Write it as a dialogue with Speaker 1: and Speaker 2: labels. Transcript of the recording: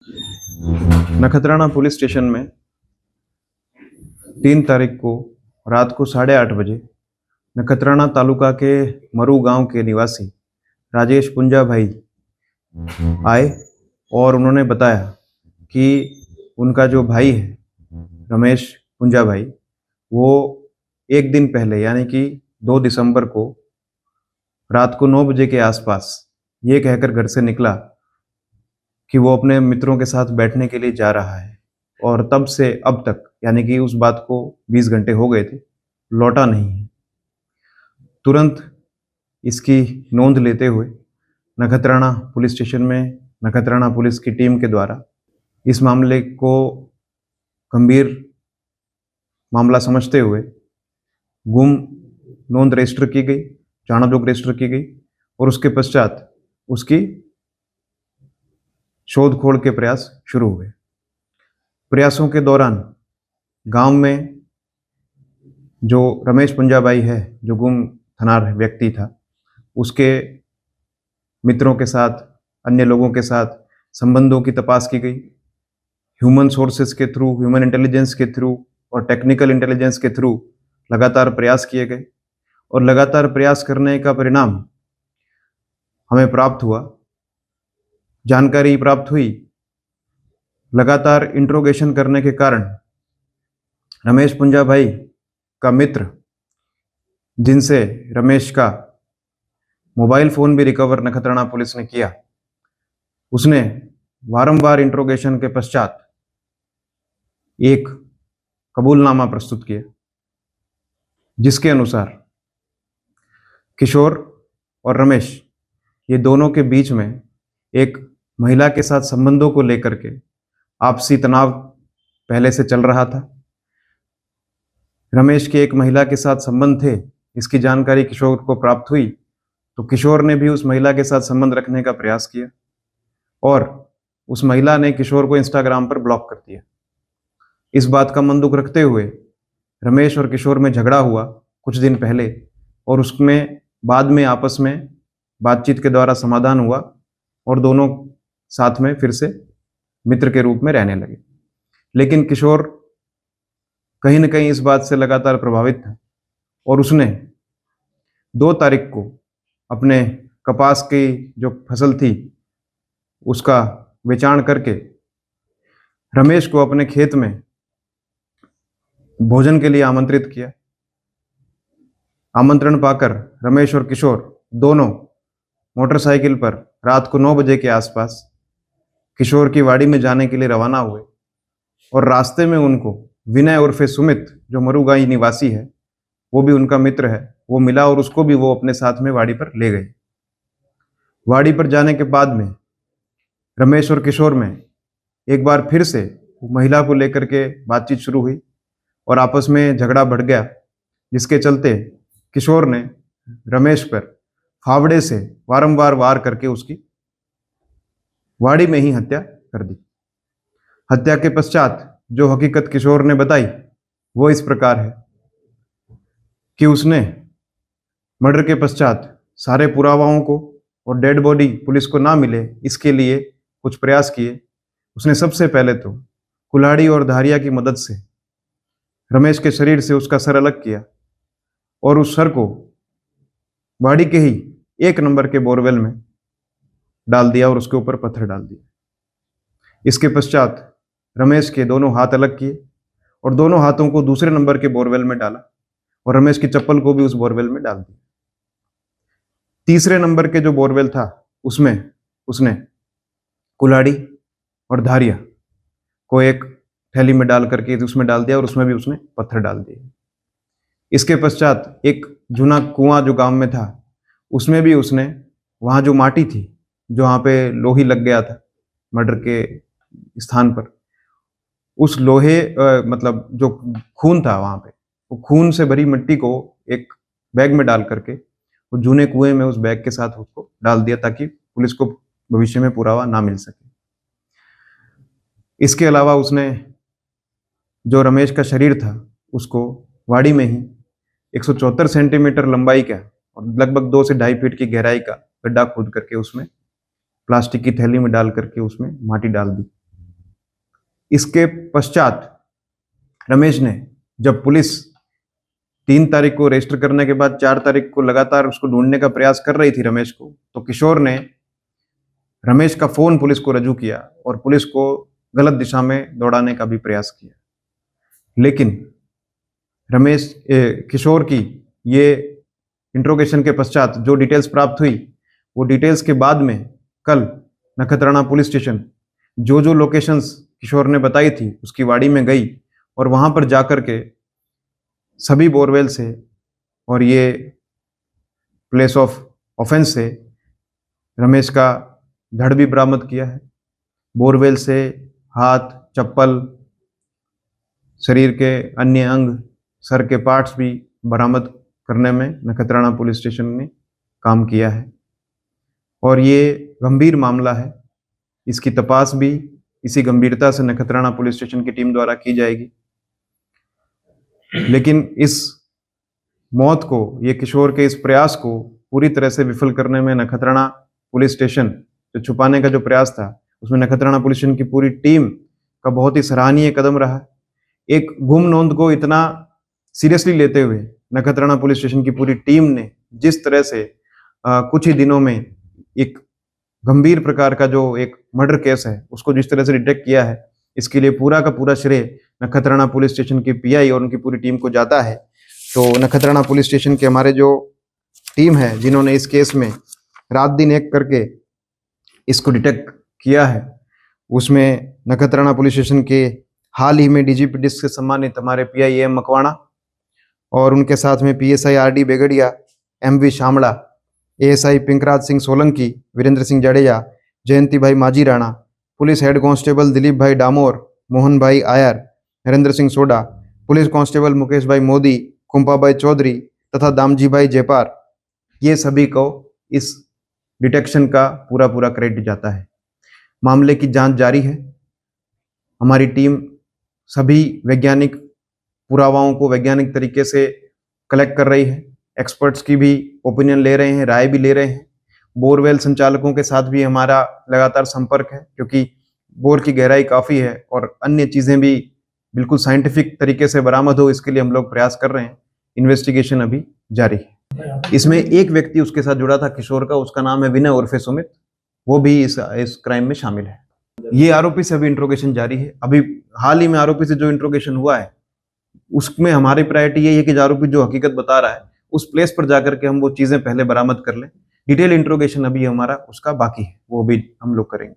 Speaker 1: Nakhatrana police station में 3 तारीख को रात को 8:30 बजे नखत्राणा तालुका के मरू गांव के निवासी राजेश पुंजा भाई आए और उन्होंने बताया कि उनका जो भाई है रमेश पुंजा भाई, वो एक दिन पहले यानी कि 2 दिसंबर को रात को 9 बजे के आसपास ये कहकर घर से निकला कि वो अपने मित्रों के साथ बैठने के लिए जा रहा है, और तब से अब तक यानी कि उस बात को 20 घंटे हो गए थे, लौटा नहीं है। तुरंत इसकी नोंद लेते हुए नखत्राणा पुलिस स्टेशन में नखत्राणा पुलिस की टीम के द्वारा इस मामले को गंभीर मामला समझते हुए गुम नोंद रजिस्टर की गई, चाणक्य रजिस्टर की गई, और उसके पश्चात उसकी शोध खोज के प्रयास शुरू हुए। प्रयासों के दौरान गांव में जो रमेश पुंजा भाई है, जो गुम थनार व्यक्ति था, उसके मित्रों के साथ, अन्य लोगों के साथ संबंधों की तपास की गई। ह्यूमन सोर्सेस के थ्रू, ह्यूमन इंटेलिजेंस के थ्रू और टेक्निकल इंटेलिजेंस के थ्रू लगातार प्रयास किए गए, और लगातार प्रयास करने का परिणाम हमें प्राप्त हुआ, जानकारी प्राप्त हुई। लगातार इंट्रोगेशन करने के कारण रमेश पुंजा भाई का मित्र, जिनसे रमेश का मोबाइल फ़ोन भी रिकवर नखत्राणा पुलिस ने किया, उसने वारंवार इंट्रोगेशन के पश्चात एक कबूलनामा प्रस्तुत किया, जिसके अनुसार किशोर और रमेश ये दोनों के बीच में एक महिला के साथ संबंधों को लेकर के आपसी तनाव पहले से चल रहा था। रमेश के एक महिला के साथ संबंध थे, इसकी जानकारी किशोर को प्राप्त हुई तो किशोर ने भी उस महिला के साथ संबंध रखने का प्रयास किया, और उस महिला ने किशोर को इंस्टाग्राम पर ब्लॉक कर दिया। इस बात का मन दुख रखते हुए रमेश और किशोर में झगड़ा हुआ कुछ दिन पहले, और उसमें बाद में आपस में बातचीत के द्वारा समाधान हुआ और दोनों साथ में फिर से मित्र के रूप में रहने लगे। लेकिन किशोर कहीं न कहीं इस बात से लगातार प्रभावित था, और उसने 2 तारीख को अपने कपास की जो फसल थी उसका बेचान करके रमेश को अपने खेत में भोजन के लिए आमंत्रित किया। आमंत्रण पाकर रमेश और किशोर दोनों मोटरसाइकिल पर रात को 9 बजे के आसपास किशोर की वाड़ी में जाने के लिए रवाना हुए, और रास्ते में उनको विनय उर्फे सुमित, जो मरुगाई निवासी है, वो भी उनका मित्र है, वो मिला, और उसको भी वो अपने साथ में वाड़ी पर ले गए। वाड़ी पर जाने के बाद में रमेश और किशोर में एक बार फिर से महिला को लेकर के बातचीत शुरू हुई, और आपस में झगड़ा बढ़ गया, जिसके चलते किशोर ने रमेश पर फावड़े से वारंवार वार करके उसकी वाड़ी में ही हत्या कर दी। हत्या के पश्चात जो हकीकत किशोर ने बताई वो इस प्रकार है कि उसने मर्डर के पश्चात सारे पुरावाओं को और डेड बॉडी पुलिस को ना मिले, इसके लिए कुछ प्रयास किए। उसने सबसे पहले तो कुल्हाड़ी और धारिया की मदद से रमेश के शरीर से उसका सर अलग किया, और उस सर को वाड़ी के ही 1 नंबर के बोरवेल में डाल दिया और उसके ऊपर पत्थर डाल दिया। इसके पश्चात रमेश के दोनों हाथ अलग किए और दोनों हाथों को दूसरे नंबर के बोरवेल में डाला, और रमेश की चप्पल को भी उस बोरवेल में डाल दिया। तीसरे नंबर के जो बोरवेल था उसमें उसने कुल्हाड़ी और धारिया को एक थैली में डाल करके उसमें डाल दिया, और उसमें भी उसने पत्थर डाल दिए। इसके पश्चात एक जूना कुआं जो गांव में था, उसमें भी उसने वहां जो माटी थी, जो वहां पे लोही लग गया था मर्डर के स्थान पर, उस लोहे मतलब जो खून था वहां पे, वो खून से भरी मिट्टी को एक बैग में डाल करके वो जूने कुएं में उस बैग के साथ उसको डाल दिया, ताकि पुलिस को भविष्य में पुरावा ना मिल सके। इसके अलावा उसने जो रमेश का शरीर था उसको वाड़ी में ही 174 सेंटीमीटर लंबाई का और लगभग 2 से 2.5 फीट की गहराई का गड्ढा खोद करके उसमें प्लास्टिक की थैली में डाल करके उसमें माटी डाल दी, इसके पश्चात रमेश ने, जब पुलिस 3 तारीख को रजिस्टर करने के बाद 4 तारीख को लगातार उसको ढूंढने का प्रयास कर रही थी रमेश को, तो किशोर ने रमेश का फोन पुलिस को रजू किया और पुलिस को गलत दिशा में दौड़ाने का भी प्रयास किया। लेकिन किशोर की ये इंट्रोगेशन के पश्चात जो डिटेल्स प्राप्त हुई, वो डिटेल्स के बाद में कल नखत्राणा पुलिस स्टेशन जो लोकेशंस किशोर ने बताई थी उसकी वाड़ी में गई और वहां पर जाकर के सभी बोरवेल से और ये प्लेस ऑफ ऑफेंस से रमेश का धड़ भी बरामद किया है। बोरवेल से हाथ, चप्पल, शरीर के अन्य अंग, सर के पार्ट्स भी बरामद करने में नखत्राणा पुलिस स्टेशन ने काम किया है और ये गंभीर मामला है। इसकी तपास भी इसी गंभीरता से नखत्राणा पुलिस स्टेशन की टीम द्वारा की जाएगी। लेकिन इस मौत को, ये किशोर के इस प्रयास को पूरी तरह से विफल करने में नखत्राणा पुलिस स्टेशन, जो छुपाने का जो प्रयास था, उसमें नखत्राणा पुलिस स्टेशन की पूरी टीम का बहुत ही सराहनीय कदम रहा। एक गुम नोंद को इतना सीरियसली लेते हुए नखत्राणा पुलिस स्टेशन की पूरी टीम ने जिस तरह से कुछ ही दिनों में एक गंभीर प्रकार का जो एक मर्डर केस है उसको जिस तरह से डिटेक्ट किया है, इसके लिए पूरा का पूरा श्रेय नखत्राणा पुलिस स्टेशन के पीआई और उनकी पूरी टीम को जाता है। तो नखत्राणा पुलिस स्टेशन के हमारे जो टीम है, जिन्होंने इस केस में रात दिन एक करके इसको डिटेक्ट किया है, उसमें नखत्राणा पुलिस स्टेशन के हाल ही में डीजीपी डिस्क से सम्मानित हमारे पीआई एम मकवाणा और उनके साथ में PSI RD Begadia, MV Shamda, ASI Pinkraj Singh Solanki, Virendra Singh Jadeja, Jayanti bhai Majhi Rana, police head constable Dilip bhai Damor, Mohan bhai Ayar, Narendra Singh Soda, police constable Mukesh bhai Modi, कुंपा भाई चौधरी तथा दामजी भाई जेपार, ये सभी को इस डिटेक्शन का पूरा पूरा क्रेडिट जाता है। मामले की जांच जारी है। हमारी टीम सभी वैज्ञानिक पुरावाओं को वैज्ञानिक तरीके से कलेक्ट कर रही है। एक्सपर्ट्स की भी ओपिनियन ले रहे हैं, राय भी ले रहे हैं। बोरवेल संचालकों के साथ भी हमारा लगातार संपर्क है, क्योंकि बोर की गहराई काफ़ी है और अन्य चीज़ें भी बिल्कुल साइंटिफिक तरीके से बरामद हो, इसके लिए हम लोग प्रयास कर रहे हैं। इन्वेस्टिगेशन अभी जारी है। इसमें एक व्यक्ति उसके साथ जुड़ा था किशोर का, उसका नाम है विनय उर्फे सुमित, वो भी इस क्राइम में शामिल है। ये आरोपी से अभी इंट्रोगेशन जारी है। अभी हाल ही में आरोपी से जो इंट्रोगेशन हुआ है उसमें हमारी प्रायोरिटी यही है कि आरोपी जो हकीकत बता रहा है उस प्लेस पर जाकर के हम वो चीजें पहले बरामद कर लें। डिटेल इंट्रोगेशन अभी हमारा उसका बाकी है, वो भी हम लोग करेंगे।